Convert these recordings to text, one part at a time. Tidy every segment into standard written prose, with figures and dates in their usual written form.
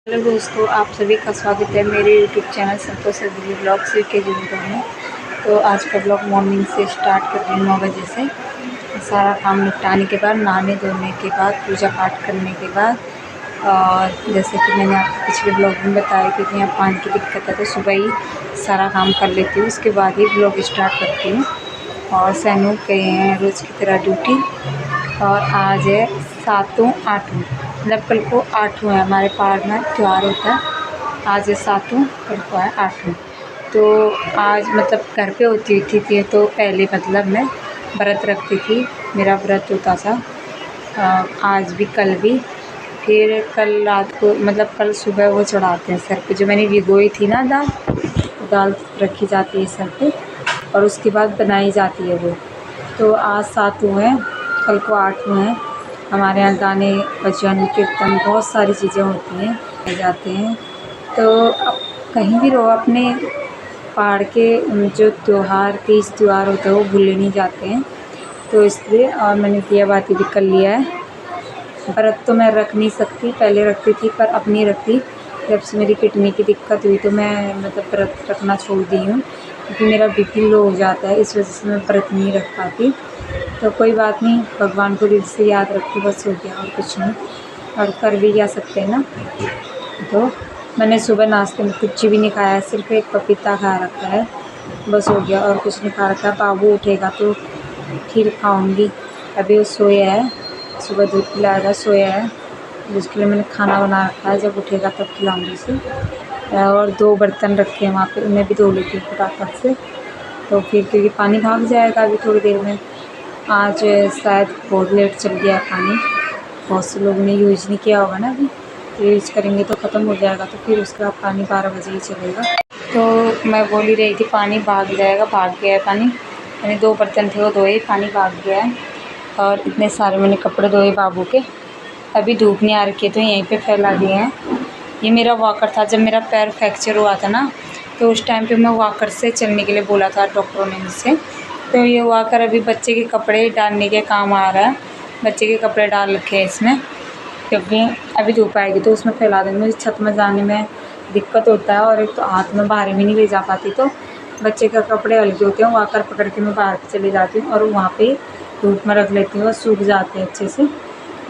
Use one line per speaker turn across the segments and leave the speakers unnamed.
Hello दोस्तों, आप सभी का स्वागत है मेरे यूट्यूब चैनल संतोष सदरी ब्लॉग्स के जिंदगी में। तो आज का ब्लॉग मॉर्निंग से स्टार्ट कर रही हूँ 9 बजे से। सारा काम निपटाने के बाद, नहाने धोने के बाद, पूजा पाठ करने के बाद, और जैसे कि मैंने आपको पिछले ब्लॉग में बताया कि यहाँ पानी की दिक्कत है तो सुबह ही सारा काम कर लेती हूँ, उसके बाद ही ब्लॉग स्टार्ट करती हूँ। और सैनू गए हैं रोज़ की तरह ड्यूटी, और आज है 7वां 8वां, मतलब कल को 8वां है। हमारे पहाड़ में त्यौहार होता है, आज है 7वां, कल को है 8वां। तो आज मतलब घर पे होती थी तो पहले मतलब मैं व्रत रखती थी, मेरा व्रत होता था आज भी कल भी। फिर कल रात को मतलब कल सुबह वो चढ़ाते हैं सर पे, जो मैंने भिगोई थी ना दाल, दाल रखी जाती है सर पे और उसके बाद बनाई जाती है वो। तो आज 7वां है, कल को 8वां है। हमारे यहाँ गाने, भजन, कीर्तन, बहुत सारी चीज़ें होती हैं, जाते हैं। तो अब कहीं भी रहो, अपने पहाड़ के जो त्यौहार, तीज त्यौहार होते हैं वो भूले नहीं जाते हैं। तो इसलिए और मैंने दिया बाती भी कर लिया है। व्रत तो मैं रख नहीं सकती, पहले रखती थी पर अब नहीं रखती। जब से मेरी किडनी की दिक्कत हुई तो मैं मतलब व्रत रखना छोड़ दी हूँ, क्योंकि मेरा बीपी लो हो जाता है, इस वजह से मैं व्रत नहीं रख पाती। तो कोई बात नहीं, भगवान को दिल से याद रखो, बस हो गया और कुछ नहीं। और कर भी क्या सकते हैं ना। तो मैंने सुबह नाश्ते में कुछ भी नहीं खाया है, सिर्फ एक पपीता खा रखा है, बस हो गया और कुछ नहीं खा रखा है। बाबू उठेगा तो फिर खाऊंगी, अभी वो सोया है, सुबह दूध पिलाएगा, सोया है, जिसके लिए मैंने खाना बना रखा है, जब उठेगा तब खिलाऊंगी उसे। और 2 बर्तन रखे हैं वहाँ पे, उन्हें भी धो लेती हूँ फटाफट से, तो फिर क्योंकि पानी भाग जाएगा अभी थोड़ी देर में। आज शायद बहुत लेट चल गया पानी, बहुत से लोगों ने यूज़ नहीं किया होगा ना अभी, तो यूज़ करेंगे तो ख़त्म हो जाएगा, तो फिर उसके बाद पानी 12 बजे ही चलेगा। तो मैं बोल ही रही थी पानी भाग जाएगा, भाग गया है पानी। मैंने 2 बर्तन थे वो धोए, पानी भाग गया है। और इतने सारे मैंने कपड़े धोए बाबू के, अभी धूप नहीं आ रखी है तो यहीं पे फैला दिए हैं। ये मेरा वॉकर था, जब मेरा पैर फ्रैक्चर हुआ था ना, तो उस टाइम पे मैं वॉकर से चलने के लिए बोला था डॉक्टरों ने मुझसे। तो ये वॉकर अभी बच्चे के कपड़े डालने के काम आ रहा है, बच्चे के कपड़े डाल रखे हैं इसमें, क्योंकि अभी धूप आएगी तो उसमें फैला देंगे। मुझे छत में जाने में दिक्कत होता है, और एक तो हाथ में बाहर भी नहीं ले जा पाती, तो बच्चे के कपड़े हल्के होते हैं, वॉकर पकड़ के मैं बाहर चली जाती हूँ और वहाँ पे धूप में रख लेती हूँ और सूख जाते हैं अच्छे से।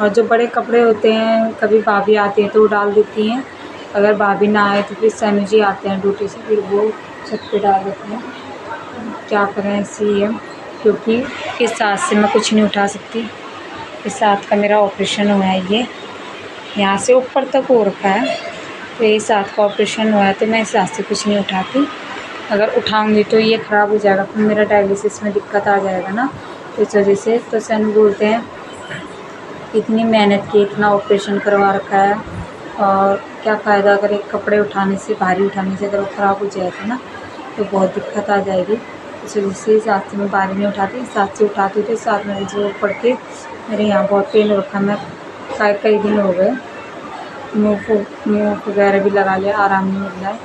और जो बड़े कपड़े होते हैं, कभी भाभी आती हैं तो वो डाल देती हैं, अगर भाभी ना आए तो फिर सैनू जी आते हैं ड्यूटी से, फिर वो छत पे डाल देते हैं। क्या करें, ऐसे ही है, क्योंकि इस हाथ से मैं कुछ नहीं उठा सकती। इस हाथ का मेरा ऑपरेशन हुआ है, ये यहाँ से ऊपर तक हो रखा है, तो इस हाथ का ऑपरेशन हुआ है, तो मैं इस हाथ से कुछ नहीं उठाती। अगर उठाऊंगी तो ये ख़राब हो जाएगा, फिर मेरा डायलिसिस में दिक्कत आ जाएगा ना, तो इस वजह से। तो सैनू बोलते हैं इतनी मेहनत की, इतना ऑपरेशन करवा रखा है, और क्या फ़ायदा अगर एक कपड़े उठाने से, भारी उठाने से अगर वो ख़राब हो जाएगा ना, तो बहुत दिक्कत आ जाएगी। इस वजह से इस हाथ से मैं भारी नहीं उठाती, इस हाथ से उठाती तो इस हाथ में जो पड़ के मेरे यहाँ बहुत पेन हो रखा है। मैं कई दिन हो गए, मुँह वगैरह भी लगा लिया, आराम नहीं मिल रहा है।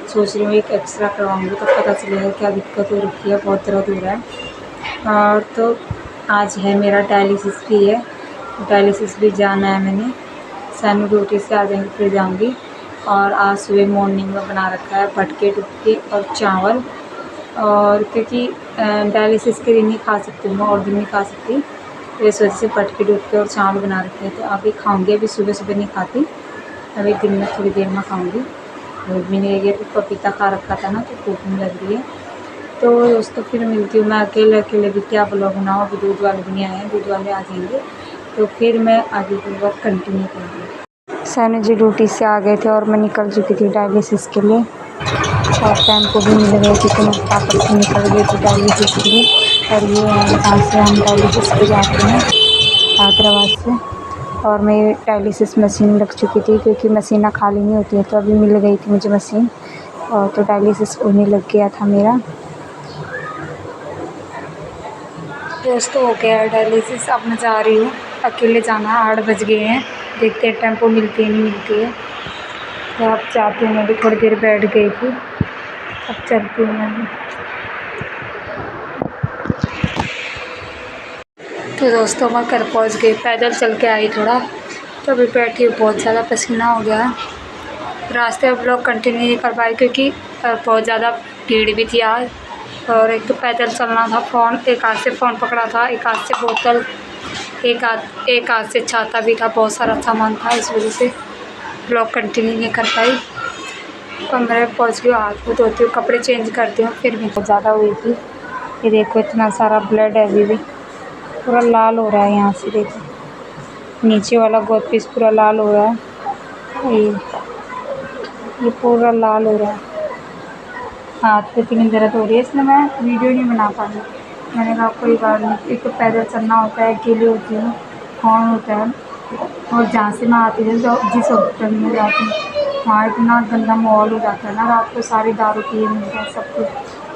सोच रही हूँ एक एक्सरा करवाऊँगी तो पता चलेगा क्या दिक्कत हो रखी है, बहुत दर्द हो रहा है। और तो आज है मेरा डायलिसिस भी है, डायलिसिस भी जाना है मैंने। सैनू ड्यूटी से आ जाएंगे फिर जाऊँगी। और आज सुबह मॉर्निंग में बना रखा है भटके डुबके और चावल, और क्योंकि डायलिसिस के दिन ही खा सकती हूँ मैं, और दिन नहीं खा सकती, तो इस वजह से भटके डुबके और चावल बना रखे हैं। तो अभी खाऊँगी, अभी सुबह सुबह नहीं खाती, अभी दिन में थोड़ी देर में खाऊँगी। भूख भी नहीं लगी, पपीता खा रखा था ना, तो भूख नहीं लग रही है। तो दोस्तों फिर मिलती हूँ, मैं अकेले भी क्या ब्लॉग बनाऊँ, अभी दूध वाले भी नहीं आए हैं, दूध वाले आ जाएंगे तो फिर मैं आगे की ब्लॉग कंटिन्यू करूँगी। सैनू जी ड्यूटी से आ गए थे और मैं निकल चुकी थी डायलिसिस के लिए, और टेम्पो भी मिल गए थे तो मैं फटाफट से निकल गई थी डायलिसिस के लिए। और ये है जहाँ से हम डायलिसिस पे जाते हैं, हैदराबाद से। और मैं डायलिसिस मशीन रख चुकी थी, क्योंकि मशीनें खाली नहीं होती है, तो अभी मिल गई थी मुझे मशीन, और तो डायलिसिस होने लग गया था मेरा। दोस्तों हो गया डायलिसिस, अब मैं जा रही हूँ, अकेले जाना, 8 बज गए हैं, देखते हैं टेम्पो मिलती है नहीं मिलती है। तो अब जाती हूँ, मैं भी थोड़ी देर बैठ गई थी, अब चलती हूँ मैं भी। तो दोस्तों मैं घर पहुँच गई, पैदल चल के आई थोड़ा, तो अभी बैठी हूँ, बहुत ज़्यादा पसीना हो गया, रास्ते में ब्लॉग कंटिन्यू नहीं कर पाई क्योंकि बहुत ज़्यादा भीड़ भी थी आज। और एक तो पैदल चलना था, एक हाथ से फ़ोन पकड़ा था, एक हाथ से बोतल, एक हाथ से छाता भी था, बहुत सारा सामान था, इस वजह से ब्लॉग कंटिन्यू नहीं कर पाई। कमरे में पहुँच गई, हाथ को धोती हूँ, कपड़े चेंज करती हूँ, फिर भी बहुत ज़्यादा हुई थी। ये देखो इतना सारा ब्लड है, अभी भी पूरा लाल हो रहा है। यहाँ से देखो नीचे वाला गोद पीस पूरा लाल हो रहा है, ये पूरा लाल हो रहा है। हाथ पे इतनी दर्द हो रही है, इसलिए मैं वीडियो नहीं बना पा रही। मैंने कहा कोई बात नहीं, एक तो पैदल चलना होता है, अकेले होती हूँ, कौन होता है। और जहाँ से मैं आती हूँ, जिस हॉस्पिटल में जाती हूँ, वहाँ इतना गंदा माहौल हो जाता है ना, रात को सारी दारू पिए मिलते हैं सब कुछ,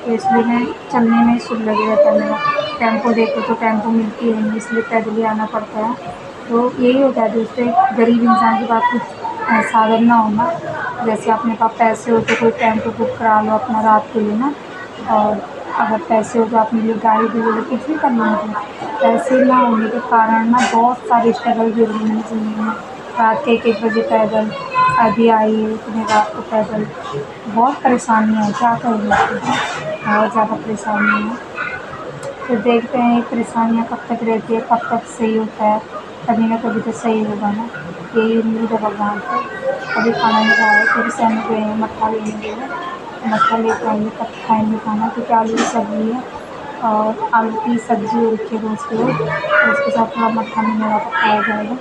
तो इसलिए मैं चलने में शुभ लगे रहता है मेरा। टेम्पो देखो तो टेम्पो मिलती है नहीं, इसलिए पैदल ही आना पड़ता है। तो यही होता है दोस्तों, गरीब इंसान के पास कुछ साधन ना होना, जैसे अपने पास पैसे हो तो कोई टेम्पो बुक करा लो अपना रात के लिए ना, और अगर पैसे हो तो अपने लिए गाड़ी भी ले लो, कुछ भी कर लो। मतलब पैसे ना होने के कारण ना बहुत सारे स्ट्रगल भी हुई मेरी ज़िंदगी में। रात के 1-1 बजे पैदल, अभी आई है इतने रात को पैदल, बहुत परेशानी है, क्या करें बहुत ज़्यादा परेशानी है। तो देखते हैं ये परेशानियाँ कब तक रहती है, कब तक सही होता है, कभी ना कभी तो सही होगा ना, यही उम्मीद है भगवान से। अभी खाना नहीं खाया, फिर से हम गए हैं मट्ठा लेने के लिए, मट्ठा लेकर आएंगे तब खाएंगे खाना, क्योंकि आलू की सब्ज़ी है और आलू की सब्ज़ी हो रखी है रोज़ की रोज़, तो उसके साथ थोड़ा मट्ठा नहीं मिला तो खाया जाएगा।